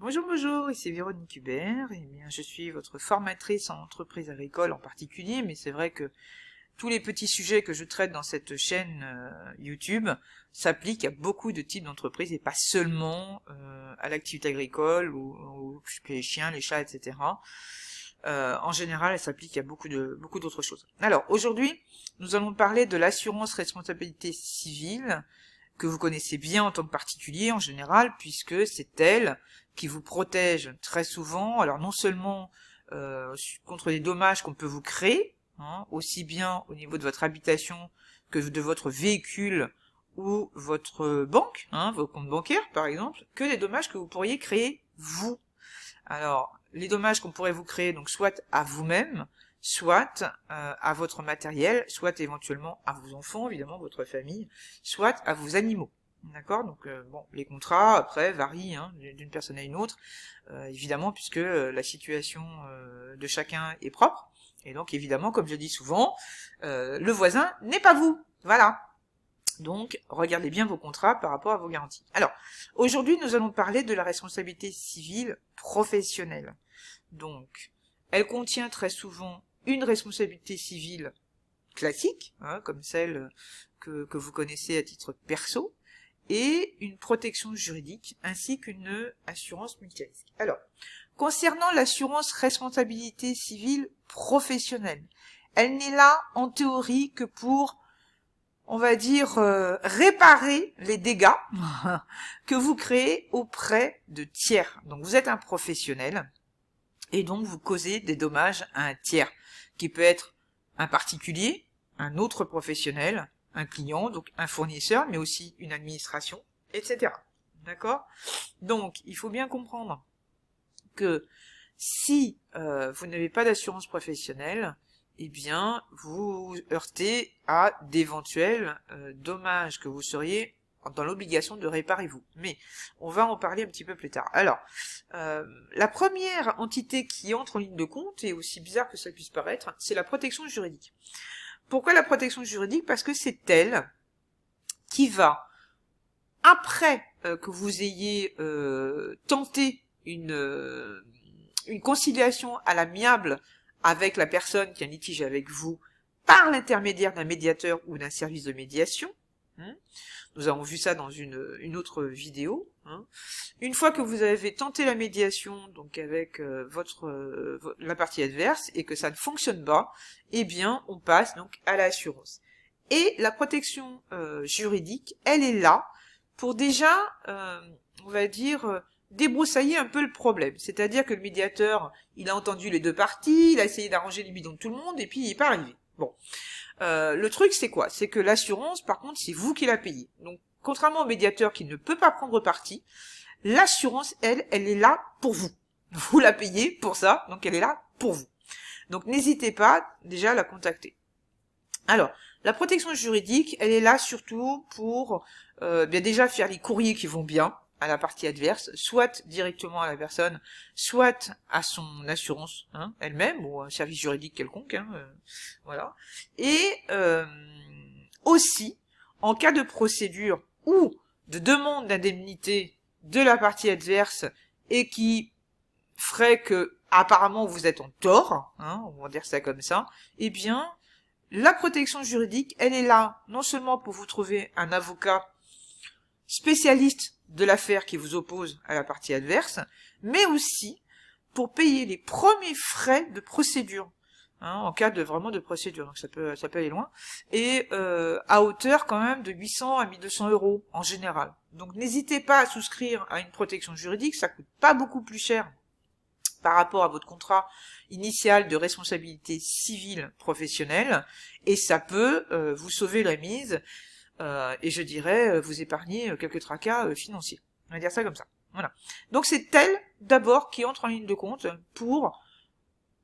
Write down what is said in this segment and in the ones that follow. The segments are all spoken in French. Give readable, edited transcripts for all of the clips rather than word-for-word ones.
Bonjour, bonjour, ici Véronique Hubert, et bien je suis votre formatrice en entreprise agricole en particulier, mais c'est vrai que tous les petits sujets que je traite dans cette chaîne YouTube s'appliquent à beaucoup de types d'entreprises et pas seulement à l'activité agricole ou les chiens, les chats, etc. En général, elle s'applique à beaucoup d'autres choses. Alors, aujourd'hui, nous allons parler de l'assurance responsabilité civile, que vous connaissez bien en tant que particulier en général, puisque c'est elle qui vous protège très souvent, alors non seulement contre les dommages qu'on peut vous créer, aussi bien au niveau de votre habitation que de votre véhicule ou votre banque, vos comptes bancaires par exemple, que les dommages que vous pourriez créer vous. Alors, les dommages qu'on pourrait vous créer, donc soit à vous-même, soit à votre matériel, soit éventuellement à vos enfants, évidemment, votre famille, soit à vos animaux. D'accord? Donc, bon, les contrats, après, varient d'une personne à une autre, évidemment, puisque la situation de chacun est propre. Et donc, évidemment, comme je dis souvent, le voisin n'est pas vous. Voilà. Donc, regardez bien vos contrats par rapport à vos garanties. Alors, aujourd'hui, nous allons parler de la responsabilité civile professionnelle. Donc, elle contient très souvent une responsabilité civile classique, comme celle que vous connaissez à titre perso, et une protection juridique, ainsi qu'une assurance multirisque. Alors, concernant l'assurance responsabilité civile professionnelle, elle n'est là, en théorie, que pour, on va dire, réparer les dégâts que vous créez auprès de tiers. Donc, vous êtes un professionnel, et donc vous causez des dommages à un tiers, qui peut être un particulier, un autre professionnel, un client, donc un fournisseur, mais aussi une administration, etc. D'accord? Donc, il faut bien comprendre que si vous n'avez pas d'assurance professionnelle, eh bien, vous vous heurtez à d'éventuels dommages que vous seriez dans l'obligation de réparer vous. Mais on va en parler un petit peu plus tard. Alors, la première entité qui entre en ligne de compte, et aussi bizarre que ça puisse paraître, c'est la protection juridique. Pourquoi la protection juridique? Parce que c'est elle qui va, après que vous ayez tenté une conciliation à l'amiable avec la personne qui a un litige avec vous, par l'intermédiaire d'un médiateur ou d'un service de médiation, nous avons vu ça dans une autre vidéo. Une fois que vous avez tenté la médiation, donc avec la partie adverse, et que ça ne fonctionne pas, eh bien, on passe donc à l'assurance. Et la protection juridique, elle est là pour déjà, on va dire, débroussailler un peu le problème. C'est-à-dire que le médiateur, il a entendu les deux parties, il a essayé d'arranger les bidons de tout le monde, et puis il n'est pas arrivé. Bon. Le truc, c'est quoi? C'est que l'assurance, par contre, c'est vous qui la payez. Donc, contrairement au médiateur qui ne peut pas prendre parti, l'assurance, elle est là pour vous. Vous la payez pour ça, donc elle est là pour vous. Donc, n'hésitez pas déjà à la contacter. Alors, la protection juridique, elle est là surtout pour bien déjà faire les courriers qui vont bien à la partie adverse, soit directement à la personne, soit à son assurance elle-même, ou un service juridique quelconque, voilà. Et aussi, en cas de procédure ou de demande d'indemnité de la partie adverse et qui ferait que apparemment vous êtes en tort, on va dire ça comme ça, eh bien, la protection juridique, elle est là non seulement pour vous trouver un avocat spécialiste de l'affaire qui vous oppose à la partie adverse, mais aussi pour payer les premiers frais de procédure, en cas de vraiment de procédure, donc ça peut aller loin, et à hauteur quand même de 800 à 1200 euros en général. Donc n'hésitez pas à souscrire à une protection juridique, ça coûte pas beaucoup plus cher par rapport à votre contrat initial de responsabilité civile professionnelle, et ça peut vous sauver la mise, et je dirais vous épargner quelques tracas financiers. On va dire ça comme ça. Voilà. Donc c'est elle d'abord qui entre en ligne de compte pour,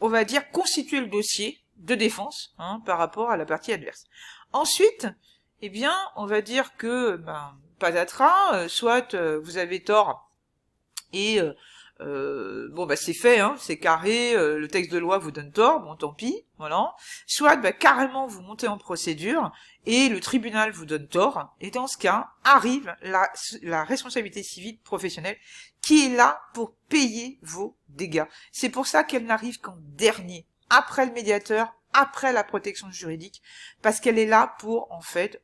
on va dire, constituer le dossier de défense par rapport à la partie adverse. Ensuite, eh bien, on va dire que patatras, soit vous avez tort et bon bah c'est fait, hein, c'est carré, le texte de loi vous donne tort, bon tant pis, voilà. Soit bah carrément vous montez en procédure et le tribunal vous donne tort, et dans ce cas arrive la responsabilité civile professionnelle qui est là pour payer vos dégâts. C'est pour ça qu'elle n'arrive qu'en dernier, après le médiateur, après la protection juridique, parce qu'elle est là pour en fait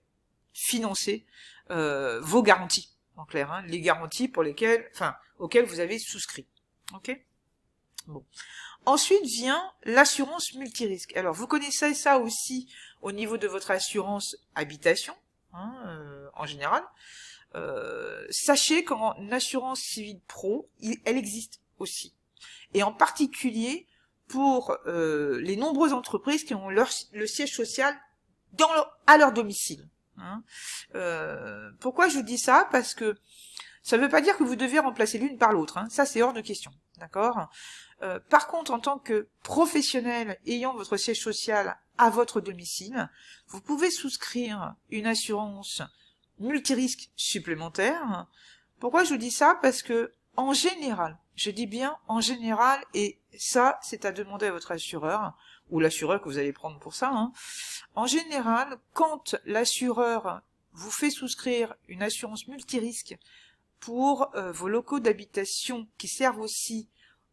financer vos garanties, en clair, hein, les garanties pour lesquelles, auxquelles vous avez souscrit. Ok. Bon. Ensuite vient l'assurance multirisque. Alors vous connaissez ça aussi au niveau de votre assurance habitation, hein, en général. Sachez qu'en assurance civile pro, elle existe aussi. Et en particulier pour les nombreuses entreprises qui ont le siège social à leur domicile. Hein. Pourquoi je vous dis ça? Parce que ça ne veut pas dire que vous devez remplacer l'une par l'autre. Hein. Ça, c'est hors de question. D'accord. Par contre, en tant que professionnel ayant votre siège social à votre domicile, vous pouvez souscrire une assurance multirisque supplémentaire. Pourquoi je vous dis ça? Parce que, en général, je dis bien en général, et ça, c'est à demander à votre assureur, ou l'assureur que vous allez prendre pour ça, hein. En général, quand l'assureur vous fait souscrire une assurance multirisque pour vos locaux d'habitation qui servent aussi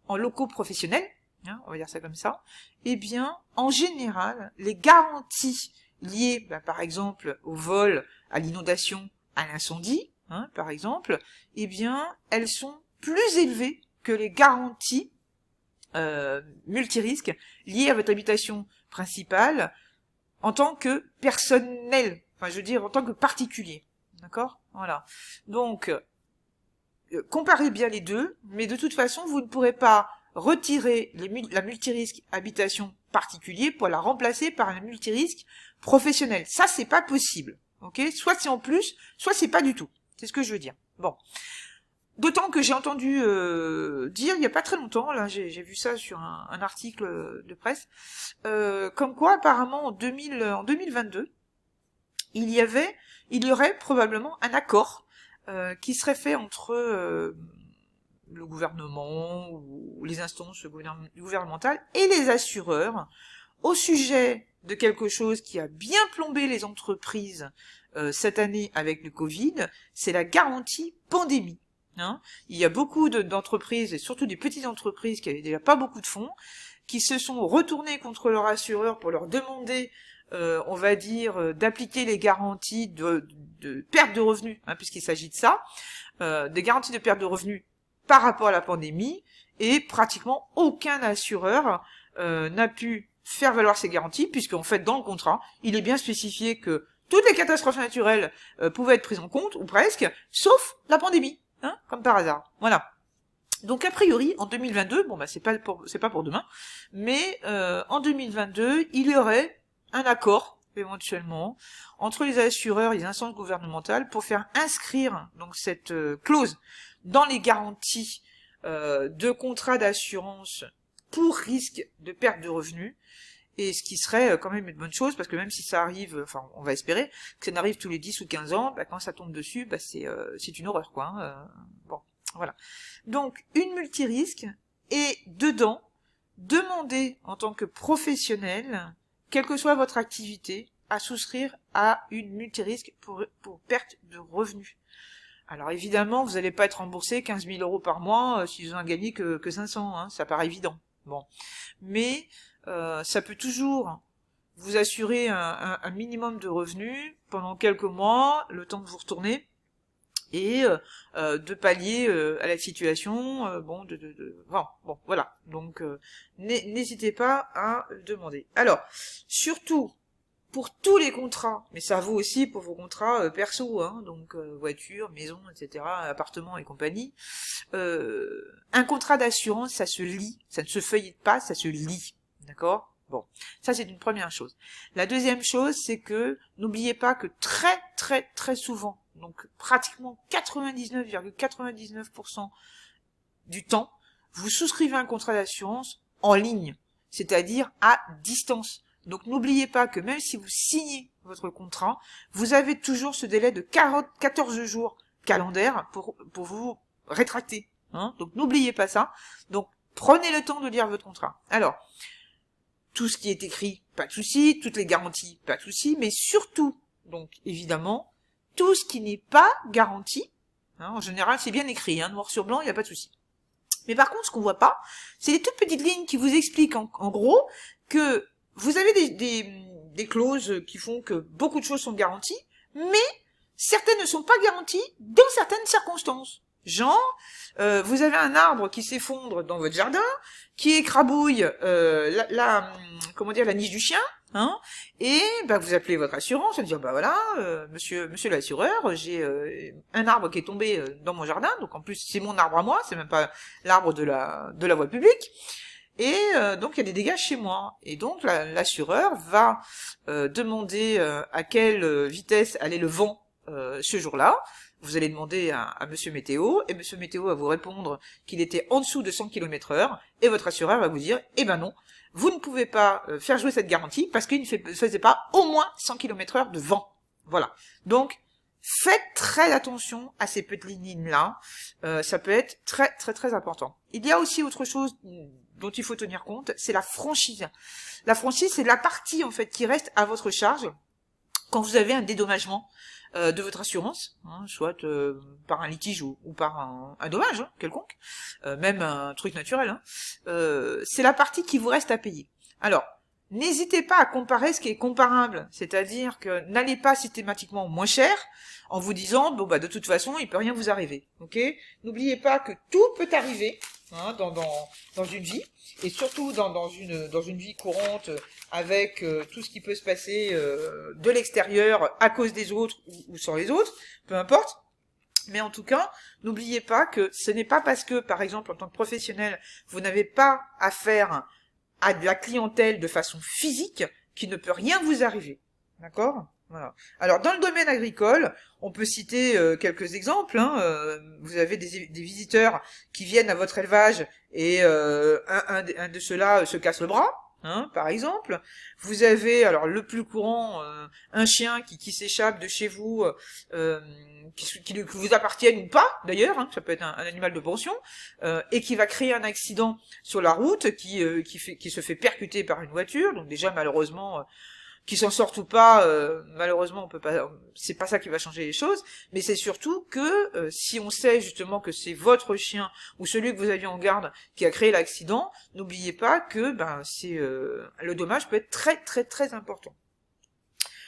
en locaux professionnels, hein, on va dire ça comme ça, eh bien, en général, les garanties liées, par exemple, au vol, à l'inondation, à l'incendie, hein, par exemple, eh bien, elles sont plus élevées que les garanties multirisques liées à votre habitation principale en tant que personnel, je veux dire en tant que particulier. D'accord? Voilà. Donc, comparez bien les deux, mais de toute façon, vous ne pourrez pas retirer la multirisque habitation particulier pour la remplacer par un multirisque professionnel. Ça, c'est pas possible. Ok? Soit c'est en plus, soit c'est pas du tout. C'est ce que je veux dire. Bon. D'autant que j'ai entendu dire, il n'y a pas très longtemps, là, j'ai vu ça sur un article de presse, comme quoi, apparemment, en 2022, il y aurait probablement un accord qui serait fait entre le gouvernement ou les instances gouvernementales et les assureurs au sujet de quelque chose qui a bien plombé les entreprises cette année avec le Covid, c'est la garantie pandémie. Hein, il y a beaucoup d'entreprises, et surtout des petites entreprises qui avaient déjà pas beaucoup de fonds, qui se sont retournées contre leur assureur pour leur demander, on va dire, d'appliquer les garanties de perte de revenus, hein, puisqu'il s'agit de ça, des garanties de perte de revenus par rapport à la pandémie, et pratiquement aucun assureur n'a pu faire valoir ces garanties, puisqu'en fait, dans le contrat, il est bien spécifié que toutes les catastrophes naturelles pouvaient être prises en compte, ou presque, sauf la pandémie. Hein, comme par hasard. Voilà. Donc a priori, en 2022, bon c'est pas pour demain, mais en 2022, il y aurait un accord éventuellement entre les assureurs et les instances gouvernementales pour faire inscrire donc cette clause dans les garanties de contrats d'assurance pour risque de perte de revenus. Et ce qui serait quand même une bonne chose, parce que même si ça arrive, on va espérer, que ça n'arrive tous les 10 ou 15 ans, quand ça tombe dessus, c'est une horreur, quoi. Hein. Bon, voilà. Donc, une multirisque, et dedans, demandez en tant que professionnel, quelle que soit votre activité, à souscrire à une multirisque pour perte de revenus. Alors évidemment, vous n'allez pas être remboursé 15 000 € par mois si vous n'en gagnez que 500, hein, ça paraît évident. Bon, mais ça peut toujours vous assurer un minimum de revenus pendant quelques mois, le temps de vous retourner, et de pallier à la situation. Voilà. Donc n'hésitez pas à le demander. Alors, surtout pour tous les contrats, mais ça vaut aussi pour vos contrats perso, hein, donc voiture, maison, etc., appartement et compagnie. Un contrat d'assurance, ça se lit, ça ne se feuillette pas, ça se lit. D'accord? Bon, ça c'est une première chose. La deuxième chose, c'est que n'oubliez pas que très très très souvent, donc pratiquement 99,99% du temps, vous souscrivez un contrat d'assurance en ligne, c'est-à-dire à distance. Donc n'oubliez pas que même si vous signez votre contrat, vous avez toujours ce délai de 14 jours calendaires pour vous rétracter. Hein, donc n'oubliez pas ça. Donc prenez le temps de lire votre contrat. Alors, tout ce qui est écrit, pas de souci, toutes les garanties, pas de souci, mais surtout, donc évidemment, tout ce qui n'est pas garanti, hein, en général c'est bien écrit, hein, noir sur blanc, il n'y a pas de souci. Mais par contre, ce qu'on voit pas, c'est les toutes petites lignes qui vous expliquent en gros que vous avez des clauses qui font que beaucoup de choses sont garanties, mais certaines ne sont pas garanties dans certaines circonstances. Genre, vous avez un arbre qui s'effondre dans votre jardin, qui écrabouille comment dire, la niche du chien, hein, et bah, vous appelez votre assurance et dire bah voilà, monsieur l'assureur, j'ai un arbre qui est tombé dans mon jardin, donc en plus c'est mon arbre à moi, c'est même pas l'arbre de la voie publique. Et donc il y a des dégâts chez moi. Et donc l'assureur va demander à quelle vitesse allait le vent ce jour-là. Vous allez demander à Monsieur Météo, et Monsieur Météo va vous répondre qu'il était en dessous de 100 km/h, et votre assureur va vous dire, eh ben non, vous ne pouvez pas faire jouer cette garantie parce qu'il ne faisait pas au moins 100 km/h de vent. Voilà. Donc, faites très attention à ces petites lignes-là. Ça peut être très très très important. Il y a aussi autre chose dont il faut tenir compte, c'est la franchise. La franchise, c'est la partie en fait qui reste à votre charge quand vous avez un dédommagement de votre assurance, hein, soit par un litige ou par un dommage quelconque, même un truc naturel. Hein. C'est la partie qui vous reste à payer. Alors, n'hésitez pas à comparer ce qui est comparable, c'est-à-dire que n'allez pas systématiquement moins cher en vous disant bon bah de toute façon il peut rien vous arriver. Ok ? N'oubliez pas que tout peut arriver hein, dans une vie et surtout dans une vie courante avec tout ce qui peut se passer de l'extérieur à cause des autres ou sans les autres, peu importe. Mais en tout cas, n'oubliez pas que ce n'est pas parce que, par exemple, en tant que professionnel, vous n'avez pas affaire à de la clientèle de façon physique qu'il ne peut rien vous arriver. D'accord ? Voilà. Alors, dans le domaine agricole, on peut citer quelques exemples. Hein. Vous avez des visiteurs qui viennent à votre élevage et un de ceux-là se casse le bras. Hein, par exemple, vous avez, alors le plus courant, un chien qui s'échappe de chez vous, qui vous appartienne ou pas, d'ailleurs, hein, ça peut être un animal de pension, et qui va créer un accident sur la route, qui se fait percuter par une voiture, donc déjà malheureusement, qui s'en sortent ou pas, malheureusement on peut pas, c'est pas ça qui va changer les choses, mais c'est surtout que si on sait justement que c'est votre chien ou celui que vous aviez en garde qui a créé l'accident, n'oubliez pas que le dommage peut être très très très important.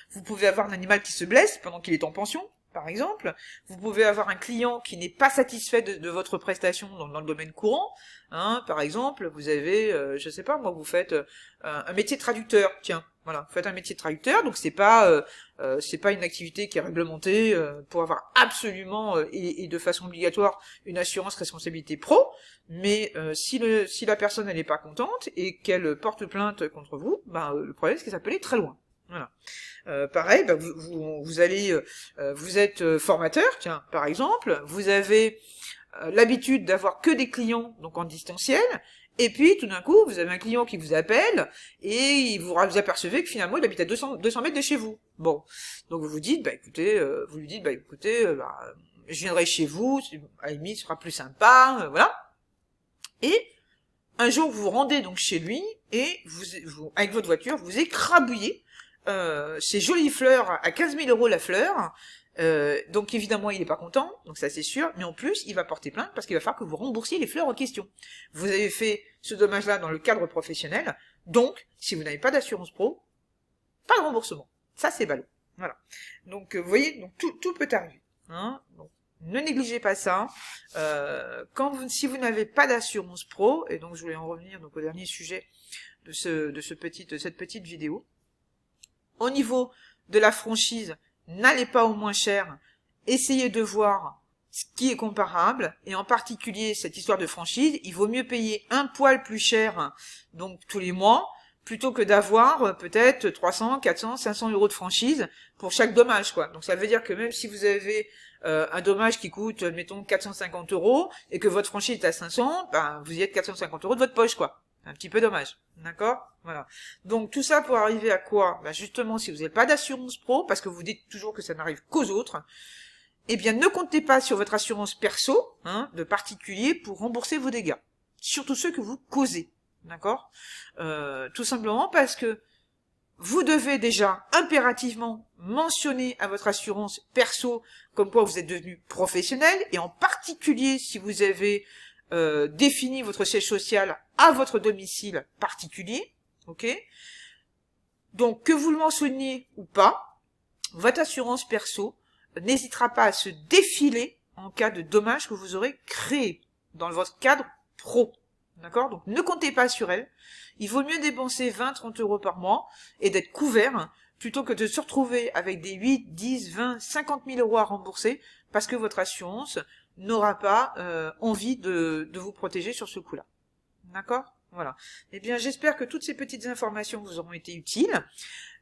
Vous pouvez avoir un animal qui se blesse pendant qu'il est en pension, par exemple. Vous pouvez avoir un client qui n'est pas satisfait de votre prestation dans le domaine courant. Hein, par exemple, vous avez, je sais pas, moi, vous faites un métier de traducteur. Tiens, voilà, vous faites un métier de traducteur, donc c'est pas une activité qui est réglementée pour avoir absolument et de façon obligatoire une assurance responsabilité pro. Mais si la personne elle n'est pas contente et qu'elle porte plainte contre vous, le problème c'est que ça peut aller très loin. Voilà. Pareil, vous allez, vous êtes formateur, tiens, par exemple, vous avez l'habitude d'avoir que des clients, donc en distanciel, et puis tout d'un coup, vous avez un client qui vous appelle, et vous apercevez que finalement, il habite à 200 mètres de chez vous. Bon, donc vous lui dites, écoutez, je viendrai chez vous, à la limite, ce sera plus sympa, voilà. Et un jour, vous vous rendez donc chez lui, et vous avec votre voiture, vous écrabouillez ces jolies fleurs à 15 000 € la fleur. Donc évidemment il est pas content, donc ça c'est sûr, mais en plus il va porter plainte parce qu'il va falloir que vous remboursiez les fleurs en question. Vous avez fait ce dommage-là dans le cadre professionnel, donc si vous n'avez pas d'assurance pro, pas de remboursement. Ça c'est ballot. Voilà. Donc vous voyez, donc tout peut arriver. Hein, donc, ne négligez pas ça. Si vous n'avez pas d'assurance pro, et donc je voulais en revenir donc au dernier sujet de cette petite vidéo. Au niveau de la franchise, n'allez pas au moins cher, essayez de voir ce qui est comparable, et en particulier cette histoire de franchise, il vaut mieux payer un poil plus cher, donc tous les mois, plutôt que d'avoir peut-être 300, 400, 500 € de franchise pour chaque dommage, quoi. Donc ça veut dire que même si vous avez un dommage qui coûte, mettons, 450 €, et que votre franchise est à 500, vous y êtes 450 € de votre poche, quoi. Un petit peu dommage, d'accord? Voilà. Donc tout ça pour arriver à quoi? Justement, si vous n'avez pas d'assurance pro, parce que vous dites toujours que ça n'arrive qu'aux autres, eh bien ne comptez pas sur votre assurance perso, hein, de particulier pour rembourser vos dégâts. Surtout ceux que vous causez. D'accord? Tout simplement parce que vous devez déjà impérativement mentionner à votre assurance perso comme quoi vous êtes devenu professionnel, et en particulier si vous avez défini votre siège social à votre domicile particulier. Ok? Donc que vous le mentionniez ou pas, votre assurance perso n'hésitera pas à se défiler en cas de dommage que vous aurez créé dans votre cadre pro. D'accord? Donc ne comptez pas sur elle. Il vaut mieux dépenser 20-30 € par mois et d'être couvert plutôt que de se retrouver avec des 8, 10, 20, 50 000 € à rembourser parce que votre assurance n'aura pas envie de vous protéger sur ce coup-là. D'accord? Voilà. Eh bien, j'espère que toutes ces petites informations vous auront été utiles.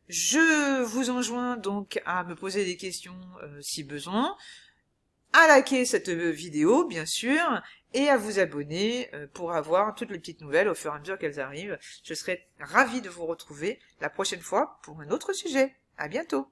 Je vous enjoins donc à me poser des questions si besoin, à liker cette vidéo, bien sûr, et à vous abonner pour avoir toutes les petites nouvelles au fur et à mesure qu'elles arrivent. Je serai ravie de vous retrouver la prochaine fois pour un autre sujet. À bientôt!